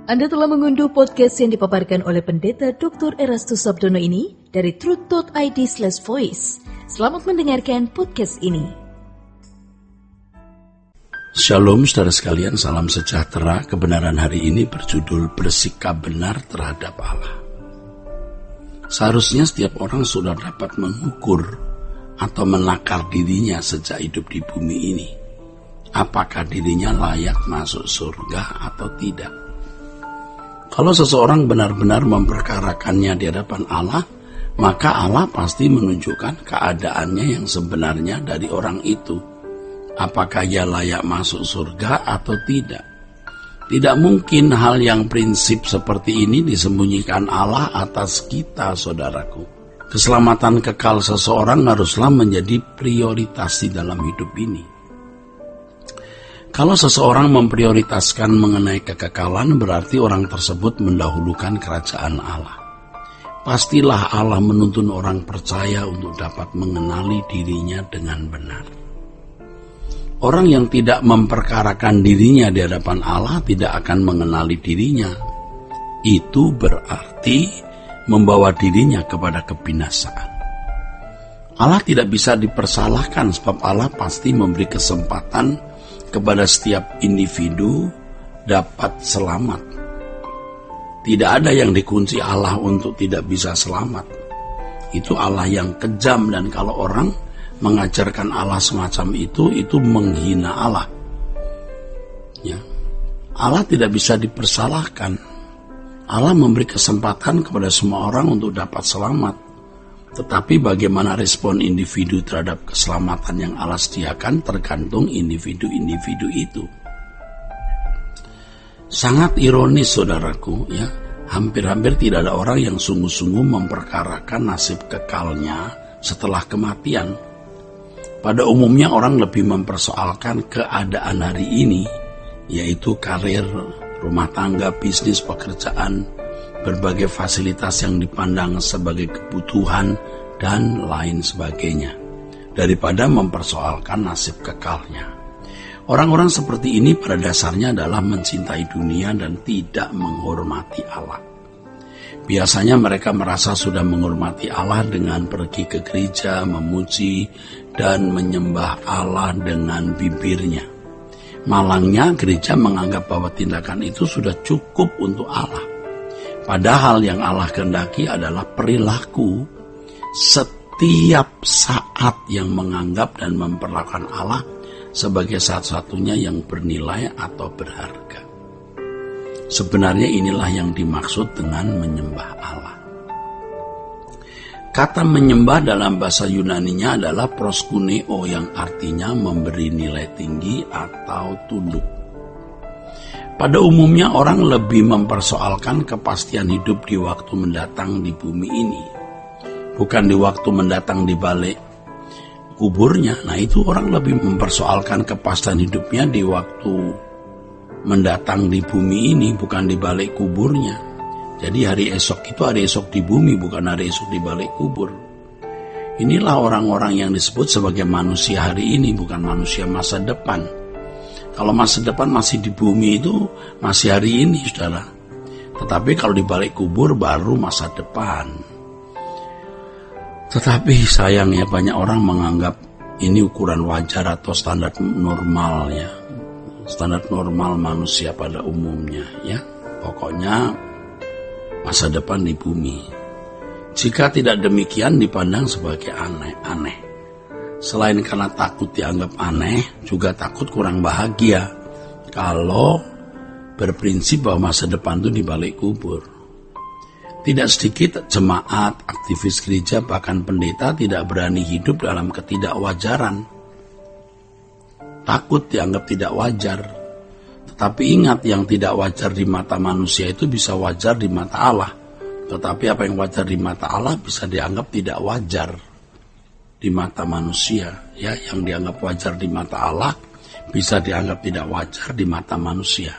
Anda telah mengunduh podcast yang dipaparkan oleh Pendeta Dr. Erastus Sabdono ini dari truth.id/voice. Selamat mendengarkan podcast ini. Shalom saudara sekalian, salam sejahtera. Kebenaran hari ini berjudul bersikap benar terhadap Allah. Seharusnya setiap orang sudah dapat mengukur atau menakar dirinya sejak hidup di bumi ini. Apakah dirinya layak masuk surga atau tidak? Kalau seseorang benar-benar memperkarakannya di hadapan Allah, maka Allah pasti menunjukkan keadaannya yang sebenarnya dari orang itu. Apakah ia layak masuk surga atau tidak? Tidak mungkin hal yang prinsip seperti ini disembunyikan Allah atas kita, saudaraku. Keselamatan kekal seseorang haruslah menjadi prioritas di dalam hidup ini. Kalau seseorang memprioritaskan mengenai kekekalan, berarti orang tersebut mendahulukan kerajaan Allah. Pastilah Allah menuntun orang percaya untuk dapat mengenali dirinya dengan benar. Orang yang tidak memperkarakan dirinya di hadapan Allah tidak akan mengenali dirinya. Itu berarti membawa dirinya kepada kebinasaan. Allah tidak bisa dipersalahkan sebab Allah pasti memberi kesempatan kepada setiap individu dapat selamat. Tidak ada yang dikunci Allah untuk tidak bisa selamat. Itu Allah yang kejam, dan kalau orang mengajarkan Allah semacam itu menghina Allah. Ya. Allah tidak bisa dipersalahkan. Allah memberi kesempatan kepada semua orang untuk dapat selamat. Tetapi bagaimana respon individu terhadap keselamatan yang Allah sediakan tergantung individu-individu itu. Sangat ironis, saudaraku, ya. Hampir-hampir tidak ada orang yang sungguh-sungguh memperkarakan nasib kekalnya setelah kematian. Pada umumnya orang lebih mempersoalkan keadaan hari ini, yaitu karir, rumah tangga, bisnis, pekerjaan, berbagai fasilitas yang dipandang sebagai kebutuhan, dan lain sebagainya, daripada mempersoalkan nasib kekalnya. Orang-orang seperti ini pada dasarnya adalah mencintai dunia dan tidak menghormati Allah. Biasanya mereka merasa sudah menghormati Allah dengan pergi ke gereja, memuji, dan menyembah Allah dengan bibirnya. Malangnya gereja menganggap bahwa tindakan itu sudah cukup untuk Allah. Padahal yang Allah kehendaki adalah perilaku setiap saat yang menganggap dan memperlakukan Allah sebagai satu-satunya yang bernilai atau berharga. Sebenarnya inilah yang dimaksud dengan menyembah Allah. Kata menyembah dalam bahasa Yunaninya adalah proskuneo, yang artinya memberi nilai tinggi atau tunduk. Pada umumnya orang lebih mempersoalkan kepastian hidup di waktu mendatang di bumi ini, bukan di waktu mendatang di balik kuburnya. Nah, itu orang lebih mempersoalkan kepastian hidupnya di waktu mendatang di bumi ini, bukan di balik kuburnya. Jadi hari esok itu hari esok di bumi, bukan hari esok di balik kubur. Inilah orang-orang yang disebut sebagai manusia hari ini, bukan manusia masa depan. Kalau masa depan masih di bumi itu masih hari ini, saudara. Tetapi kalau di balik kubur baru masa depan. Tetapi sayangnya banyak orang menganggap ini ukuran wajar atau standar normal, ya. Standar normal manusia pada umumnya, ya. Pokoknya masa depan di bumi. Jika tidak demikian dipandang sebagai aneh-aneh. Selain karena takut dianggap aneh, juga takut kurang bahagia kalau berprinsip bahwa masa depan itu di balik kubur. Tidak sedikit jemaat, aktivis gereja, bahkan pendeta tidak berani hidup dalam ketidakwajaran. Takut dianggap tidak wajar. Tetapi ingat, yang tidak wajar di mata manusia itu bisa wajar di mata Allah. Tetapi apa yang wajar di mata Allah bisa dianggap tidak wajar di mata manusia, ya. Yang dianggap wajar di mata Allah bisa dianggap tidak wajar di mata manusia.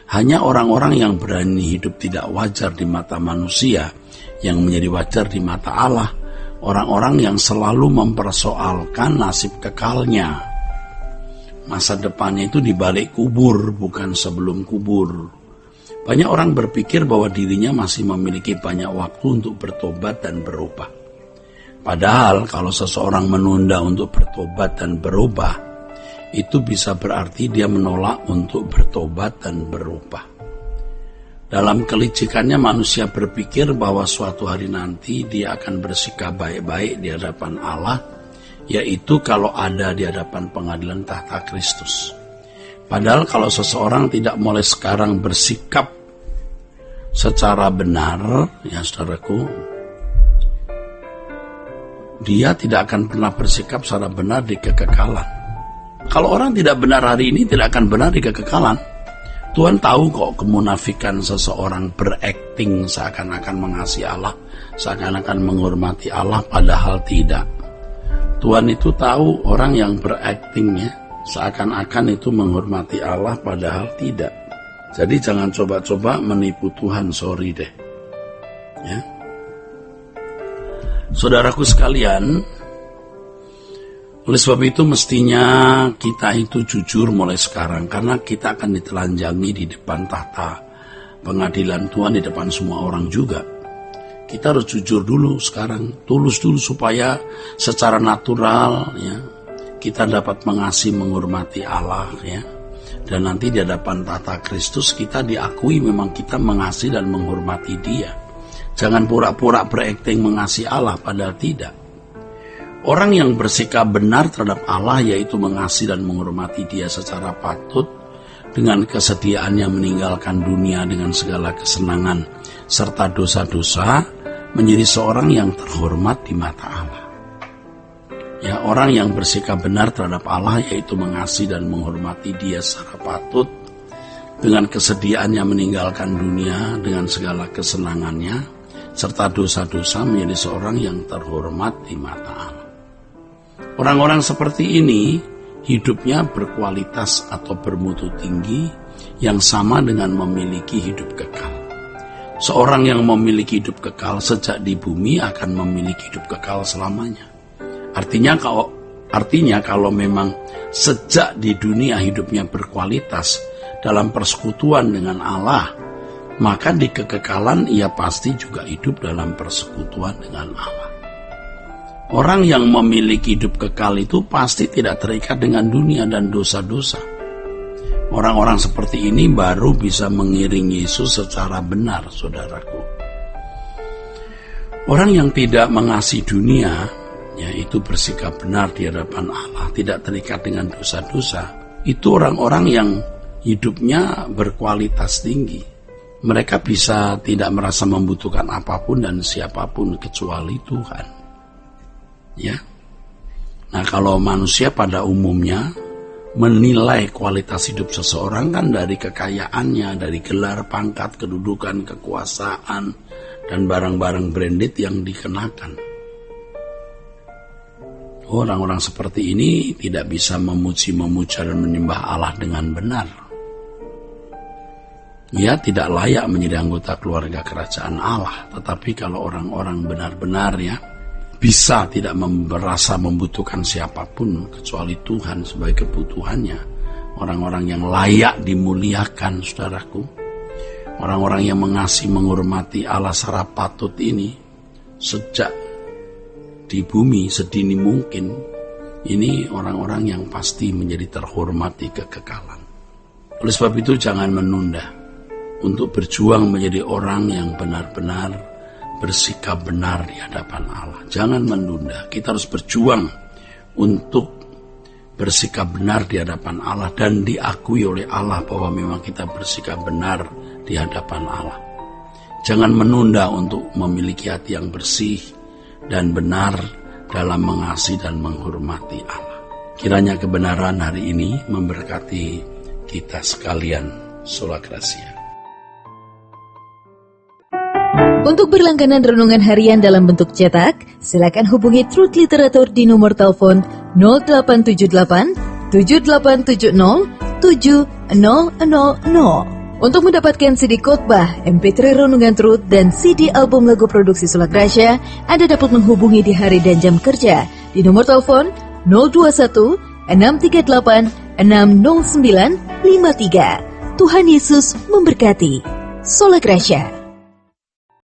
Hanya orang-orang yang berani hidup tidak wajar di mata manusia yang menjadi wajar di mata Allah. Orang-orang yang selalu mempersoalkan nasib kekalnya. Masa depannya itu di balik kubur, bukan sebelum kubur. Banyak orang berpikir bahwa dirinya masih memiliki banyak waktu untuk bertobat dan berubah. Padahal kalau seseorang menunda untuk bertobat dan berubah, itu bisa berarti dia menolak untuk bertobat dan berubah. Dalam kelicikannya manusia berpikir bahwa suatu hari nanti dia akan bersikap baik-baik di hadapan Allah, yaitu kalau ada di hadapan pengadilan tahta Kristus. Padahal kalau seseorang tidak mulai sekarang bersikap secara benar, ya saudaraku, dia tidak akan pernah bersikap secara benar di kekekalan. Kalau orang tidak benar hari ini, tidak akan benar di kekekalan. Tuhan tahu kok kemunafikan seseorang berakting seakan-akan mengasihi Allah, seakan-akan menghormati Allah, padahal tidak. Tuhan itu tahu orang yang beraktingnya seakan-akan itu menghormati Allah, padahal tidak. Jadi jangan coba-coba menipu Tuhan, sorry deh. Ya. Saudaraku sekalian, oleh sebab itu mestinya kita itu jujur mulai sekarang, karena kita akan ditelanjangi di depan tahta pengadilan Tuhan, di depan semua orang juga. Kita harus jujur dulu sekarang, tulus dulu supaya secara natural ya kita dapat mengasihi, menghormati Allah ya. Dan nanti di hadapan tahta Kristus kita diakui memang kita mengasihi dan menghormati Dia. Jangan pura-pura berakting mengasihi Allah padahal tidak. Orang yang bersikap benar terhadap Allah, yaitu mengasihi dan menghormati Dia secara patut, dengan kesediaannya meninggalkan dunia dengan segala kesenangan serta dosa-dosa, menjadi seorang yang terhormat di mata Allah. Ya, orang yang bersikap benar terhadap Allah, yaitu mengasihi dan menghormati Dia secara patut, dengan kesediaannya meninggalkan dunia dengan segala kesenangannya serta dosa-dosa, menjadi seorang yang terhormat di mata Allah. Orang-orang seperti ini hidupnya berkualitas atau bermutu tinggi yang sama dengan memiliki hidup kekal. Seorang yang memiliki hidup kekal sejak di bumi akan memiliki hidup kekal selamanya. Artinya kalau memang sejak di dunia hidupnya berkualitas dalam persekutuan dengan Allah, maka di kekekalan ia pasti juga hidup dalam persekutuan dengan Allah. Orang yang memiliki hidup kekal itu pasti tidak terikat dengan dunia dan dosa-dosa. Orang-orang seperti ini baru bisa mengiring Yesus secara benar, saudaraku. Orang yang tidak mengasihi dunia, yaitu bersikap benar di hadapan Allah, tidak terikat dengan dosa-dosa, itu orang-orang yang hidupnya berkualitas tinggi. Mereka bisa tidak merasa membutuhkan apapun dan siapapun kecuali Tuhan. Ya. Nah, kalau manusia pada umumnya menilai kualitas hidup seseorang kan dari kekayaannya, dari gelar, pangkat, kedudukan, kekuasaan, dan barang-barang branded yang dikenakan. Orang-orang seperti ini tidak bisa memuji, memuja, dan menyembah Allah dengan benar. Ia tidak layak menjadi anggota keluarga kerajaan Allah. Tetapi kalau orang-orang benar-benar ya bisa tidak merasa membutuhkan siapapun kecuali Tuhan sebagai kebutuhannya, orang-orang yang layak dimuliakan, saudaraku, orang-orang yang mengasihi, menghormati Allah secara patut ini sejak di bumi sedini mungkin, ini orang-orang yang pasti menjadi terhormat di kekekalan. Oleh sebab itu jangan menunda untuk berjuang menjadi orang yang benar-benar bersikap benar di hadapan Allah. Jangan menunda. Kita harus berjuang untuk bersikap benar di hadapan Allah dan diakui oleh Allah bahwa memang kita bersikap benar di hadapan Allah. Jangan menunda untuk memiliki hati yang bersih dan benar dalam mengasihi dan menghormati Allah. Kiranya kebenaran hari ini memberkati kita sekalian. Sola Gracia. Untuk berlangganan renungan harian dalam bentuk cetak, silakan hubungi Truth Literatur di nomor telepon 0878 7870 7000. Untuk mendapatkan CD khotbah, MP3 renungan Truth, dan CD album lagu produksi Sola Gracia, Anda dapat menghubungi di hari dan jam kerja di nomor telepon 021 638 60953. Tuhan Yesus memberkati. Sola Gracia.